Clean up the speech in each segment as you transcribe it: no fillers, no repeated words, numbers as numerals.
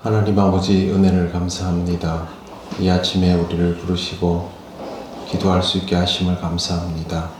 하나님 아버지 은혜를 감사합니다. 이 아침에 우리를 부르시고 기도할 수 있게 하심을 감사합니다.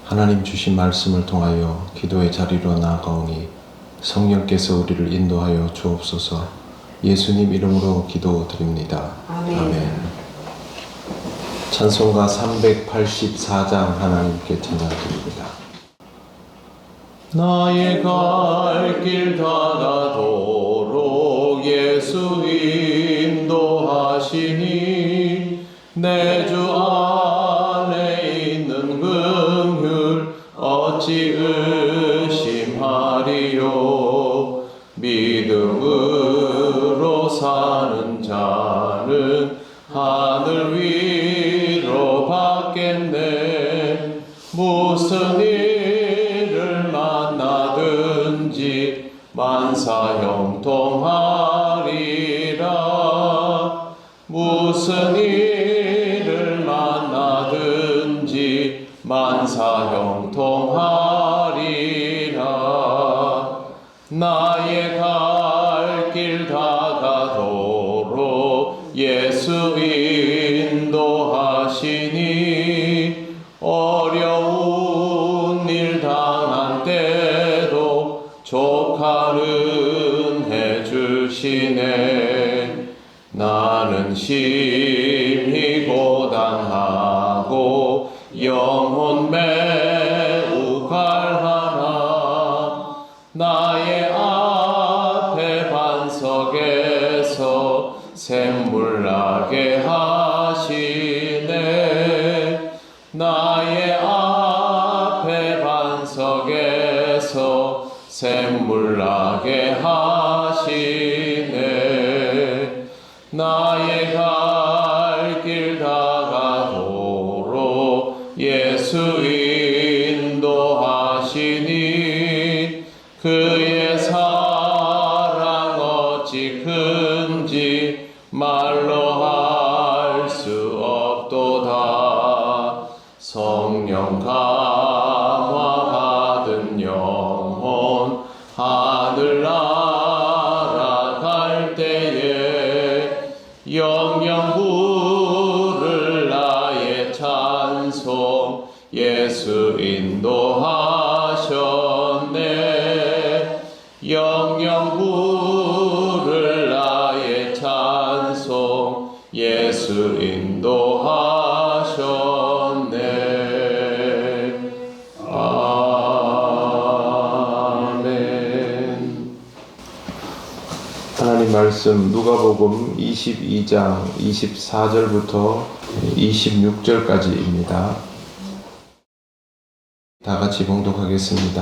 하나님 주신 말씀을 통하여 기도의 자리로 나아가오니 성령께서 우리를 인도하여 주옵소서. 예수님 이름으로 기도드립니다. 아멘. 찬송가 384장 하나님께 찬양드립니다. 나의 갈 길 다가도록 예수 인도하시니 내 주 안에 있는 긍휼 어찌 의심하리요. 믿음으로 사는 자는 하늘 위로 받겠네. 무슨 일을 만나든지 만사형통하리라. 무슨 일을 만나든지 만사형통하리라. 나의 갈 길 다가도록 예수 인도하시니 어려운 일 당한 때도 조카는 해주시네. 나는 심히 고단하고 영혼 매우 갈하나 나의 앞에 반석에서 샘물 나게 하시네. 나의 앞에 반석에서 샘물 나게 하시네. 나의 갈 길 다가도록 예수 인도하시니 그의 사랑 어찌 큰지 말로 할 수 없도다. 성령 감화받은 영혼 하늘 날아갈 때에 영영 부를 나의 찬송 예수 인도하셨네. 영영 부를 나의 찬송 예수 인도하셨네. 아멘. 하나님 말씀 누가복음 22장 24절부터 26절까지입니다. 다 같이 봉독하겠습니다.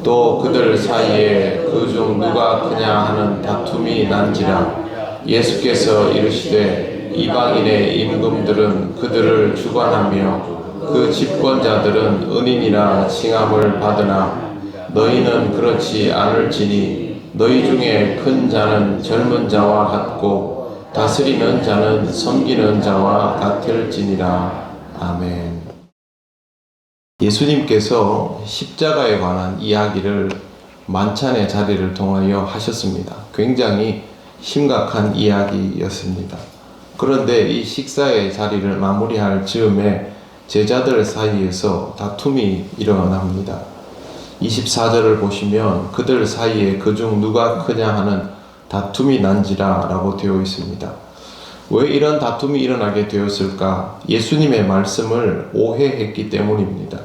또 그들 사이에 그 중 누가 크냐 하는 다툼이 난지라. 예수께서 이르시되 이방인의 임금들은 그들을 주관하며 그 집권자들은 은인이라 칭함을 받으나 너희는 그렇지 않을지니 너희 중에 큰 자는 젊은 자와 같고 다스리는 자는 섬기는 자와 같을지니라. 아멘. 예수님께서 십자가에 관한 이야기를 만찬의 자리를 통하여 하셨습니다. 굉장히 심각한 이야기였습니다. 그런데 이 식사의 자리를 마무리할 즈음에 제자들 사이에서 다툼이 일어납니다. 24절을 보시면 그들 사이에 그중 누가 크냐 하는 다툼이 난지라 라고 되어 있습니다. 왜 이런 다툼이 일어나게 되었을까? 예수님의 말씀을 오해했기 때문입니다.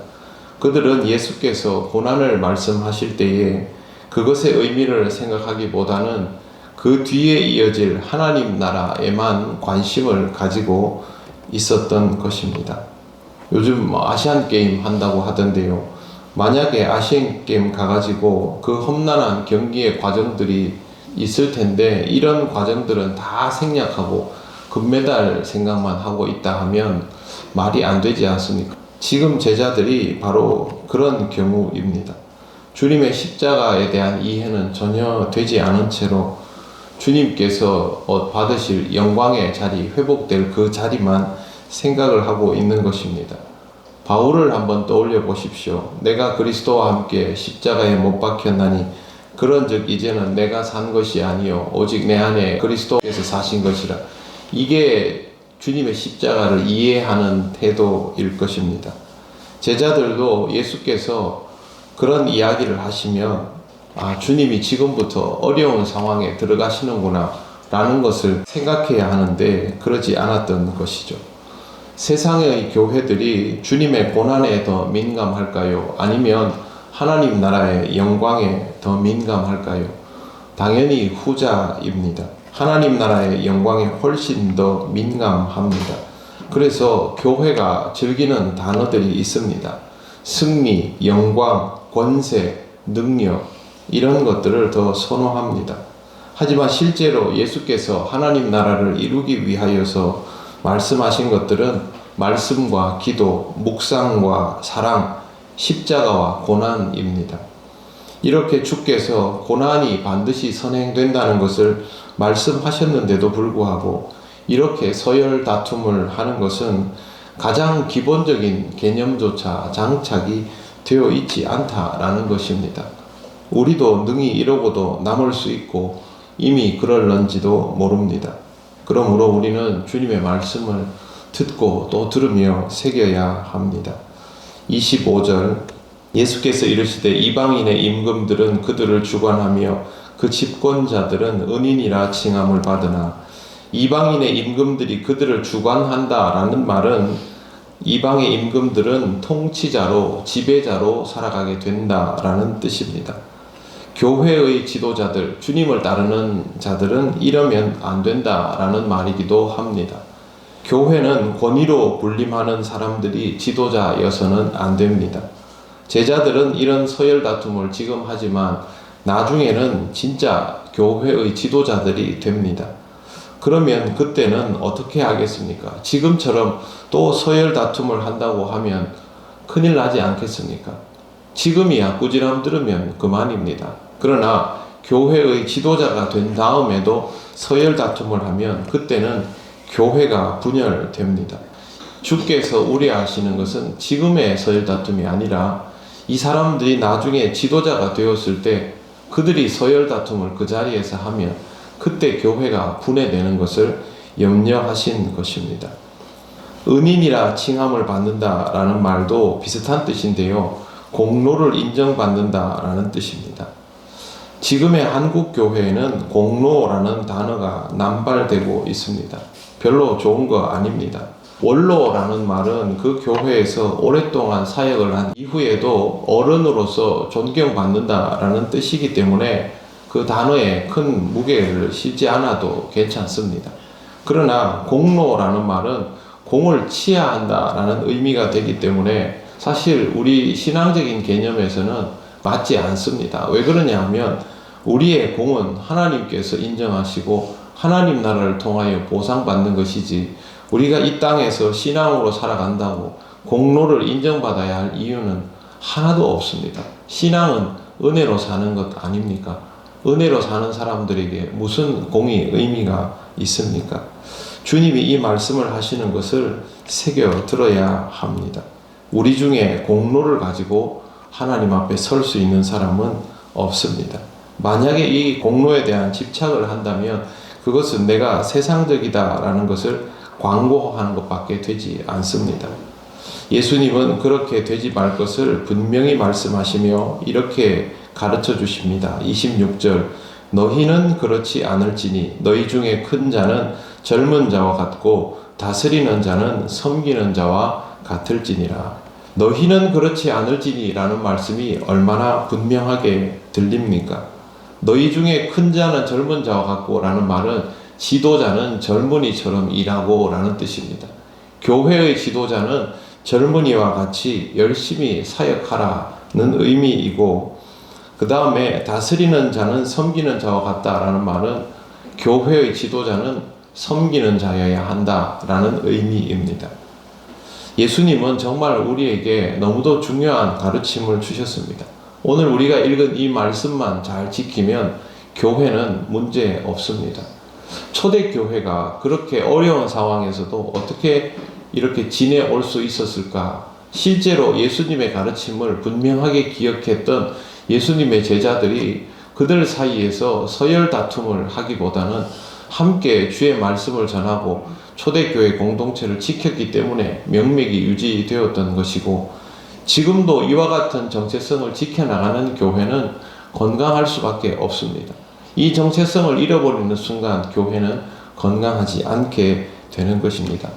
그들은 예수께서 고난을 말씀하실 때에 그것의 의미를 생각하기보다는 그 뒤에 이어질 하나님 나라에만 관심을 가지고 있었던 것입니다. 요즘 아시안게임 한다고 하던데요. 만약에 아시안게임 가가지고 그 험난한 경기의 과정들이 있을 텐데 이런 과정들은 다 생략하고 금메달 생각만 하고 있다 하면 말이 안 되지 않습니까? 지금 제자들이 바로 그런 경우입니다. 주님의 십자가에 대한 이해는 전혀 되지 않은 채로 주님께서 받으실 영광의 자리, 회복될 그 자리만 생각을 하고 있는 것입니다. 바울을 한번 떠올려 보십시오. 내가 그리스도와 함께 십자가에 못 박혔나니 그런 즉 이제는 내가 산 것이 아니요 오직 내 안에 그리스도께서 사신 것이라. 이게 주님의 십자가를 이해하는 태도일 것입니다. 제자들도 예수께서 그런 이야기를 하시면 주님이 지금부터 어려운 상황에 들어가시는구나 라는 것을 생각해야 하는데 그러지 않았던 것이죠. 세상의 교회들이 주님의 고난에 더 민감할까요? 아니면 하나님 나라의 영광에 더 민감할까요? 당연히 후자입니다. 하나님 나라의 영광에 훨씬 더 민감합니다. 그래서 교회가 즐기는 단어들이 있습니다. 승리, 영광, 권세, 능력 이런 것들을 더 선호합니다. 하지만 실제로 예수께서 하나님 나라를 이루기 위하여서 말씀하신 것들은 말씀과 기도, 묵상과 사랑, 십자가와 고난입니다. 이렇게 주께서 고난이 반드시 선행된다는 것을 말씀하셨는데도 불구하고 이렇게 서열 다툼을 하는 것은 가장 기본적인 개념조차 장착이 되어 있지 않다라는 것입니다. 우리도 능히 이러고도 남을 수 있고 이미 그럴런지도 모릅니다. 그러므로 우리는 주님의 말씀을 듣고 또 들으며 새겨야 합니다. 25절 예수께서 이르시되 이방인의 임금들은 그들을 주관하며 그 집권자들은 은인이라 칭함을 받으나. 이방인의 임금들이 그들을 주관한다라는 말은 이방의 임금들은 통치자로 지배자로 살아가게 된다라는 뜻입니다. 교회의 지도자들, 주님을 따르는 자들은 이러면 안 된다라는 말이기도 합니다. 교회는 권위로 군림하는 사람들이 지도자여서는 안 됩니다. 제자들은 이런 서열 다툼을 지금 하지만 나중에는 진짜 교회의 지도자들이 됩니다. 그러면 그때는 어떻게 하겠습니까? 지금처럼 또 서열 다툼을 한다고 하면 큰일 나지 않겠습니까? 지금이야 꾸지람 들으면 그만입니다. 그러나 교회의 지도자가 된 다음에도 서열 다툼을 하면 그때는 교회가 분열됩니다. 주께서 우려하시는 것은 지금의 서열 다툼이 아니라 이 사람들이 나중에 지도자가 되었을 때 그들이 서열 다툼을 그 자리에서 하면 그때 교회가 분해되는 것을 염려하신 것입니다. 은인이라 칭함을 받는다라는 말도 비슷한 뜻인데요. 공로를 인정받는다라는 뜻입니다. 지금의 한국 교회에는 공로라는 단어가 남발되고 있습니다. 별로 좋은 거 아닙니다. 원로라는 말은 그 교회에서 오랫동안 사역을 한 이후에도 어른으로서 존경받는다라는 뜻이기 때문에 그 단어에 큰 무게를 싣지 않아도 괜찮습니다. 그러나 공로라는 말은 공을 치야 한다라는 의미가 되기 때문에 사실 우리 신앙적인 개념에서는 맞지 않습니다. 왜 그러냐 하면 우리의 공은 하나님께서 인정하시고 하나님 나라를 통하여 보상받는 것이지 우리가 이 땅에서 신앙으로 살아간다고 공로를 인정받아야 할 이유는 하나도 없습니다. 신앙은 은혜로 사는 것 아닙니까? 은혜로 사는 사람들에게 무슨 공이 의미가 있습니까? 주님이 이 말씀을 하시는 것을 새겨 들어야 합니다. 우리 중에 공로를 가지고 하나님 앞에 설 수 있는 사람은 없습니다. 만약에 이 공로에 대한 집착을 한다면 그것은 내가 세상적이다라는 것을 광고하는 것밖에 되지 않습니다. 예수님은 그렇게 되지 말 것을 분명히 말씀하시며 이렇게 가르쳐 주십니다. 26절 너희는 그렇지 않을지니 너희 중에 큰 자는 젊은 자와 같고 다스리는 자는 섬기는 자와 같을지니라. 너희는 그렇지 않을지니 라는 말씀이 얼마나 분명하게 들립니까? 너희 중에 큰 자는 젊은 자와 같고 라는 말은 지도자는 젊은이처럼 일하고 라는 뜻입니다. 교회의 지도자는 젊은이와 같이 열심히 사역하라는 의미이고 그 다음에 다스리는 자는 섬기는 자와 같다라는 말은 교회의 지도자는 섬기는 자여야 한다라는 의미입니다. 예수님은 정말 우리에게 너무도 중요한 가르침을 주셨습니다. 오늘 우리가 읽은 이 말씀만 잘 지키면 교회는 문제 없습니다. 초대교회가 그렇게 어려운 상황에서도 어떻게 이렇게 지내올 수 있었을까? 실제로 예수님의 가르침을 분명하게 기억했던 예수님의 제자들이 그들 사이에서 서열 다툼을 하기보다는 함께 주의 말씀을 전하고 초대교회 공동체를 지켰기 때문에 명맥이 유지되었던 것이고, 지금도 이와 같은 정체성을 지켜나가는 교회는 건강할 수밖에 없습니다. 이 정체성을 잃어버리는 순간 교회는 건강하지 않게 되는 것입니다.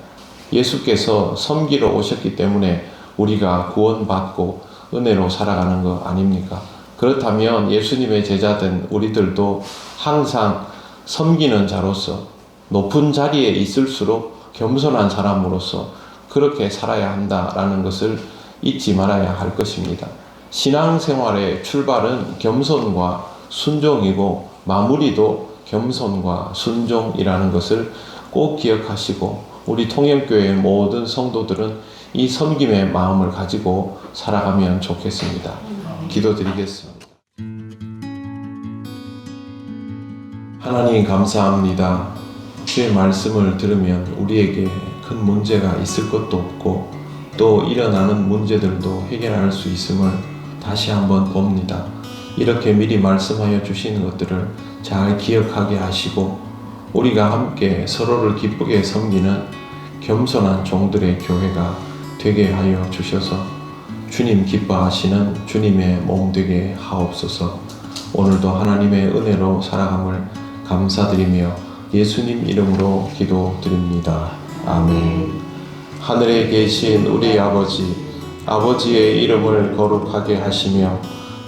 예수께서 섬기러 오셨기 때문에 우리가 구원받고 은혜로 살아가는 거 아닙니까? 그렇다면 예수님의 제자된 우리들도 항상 섬기는 자로서, 높은 자리에 있을수록 겸손한 사람으로서 그렇게 살아야 한다라는 것을 잊지 말아야 할 것입니다. 신앙생활의 출발은 겸손과 순종이고 마무리도 겸손과 순종이라는 것을 꼭 기억하시고, 우리 통영교회의 모든 성도들은 이 섬김의 마음을 가지고 살아가면 좋겠습니다. 기도드리겠습니다. 하나님 감사합니다. 주의 말씀을 들으면 우리에게 큰 문제가 있을 것도 없고 또 일어나는 문제들도 해결할 수 있음을 다시 한번 봅니다. 이렇게 미리 말씀하여 주시는 것들을 잘 기억하게 하시고 우리가 함께 서로를 기쁘게 섬기는 겸손한 종들의 교회가 되게 하여 주셔서 주님 기뻐하시는 주님의 몸 되게 하옵소서. 오늘도 하나님의 은혜로 살아감을 감사드리며 예수님 이름으로 기도드립니다. 아멘. 하늘에 계신 우리 아버지, 아버지의 이름을 거룩하게 하시며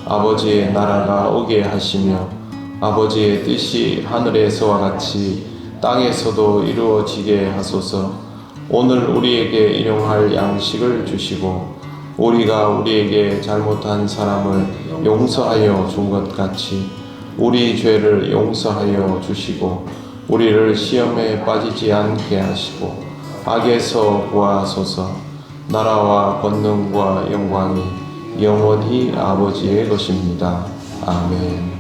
아버지의 나라가 오게 하시며 아버지의 뜻이 하늘에서와 같이 땅에서도 이루어지게 하소서. 오늘 우리에게 일용할 양식을 주시고 우리가 우리에게 잘못한 사람을 용서하여 준 것 같이 우리 죄를 용서하여 주시고 우리를 시험에 빠지지 않게 하시고 악에서 구하소서. 나라와 권능과 영광이 영원히 아버지의 것입니다. 아멘.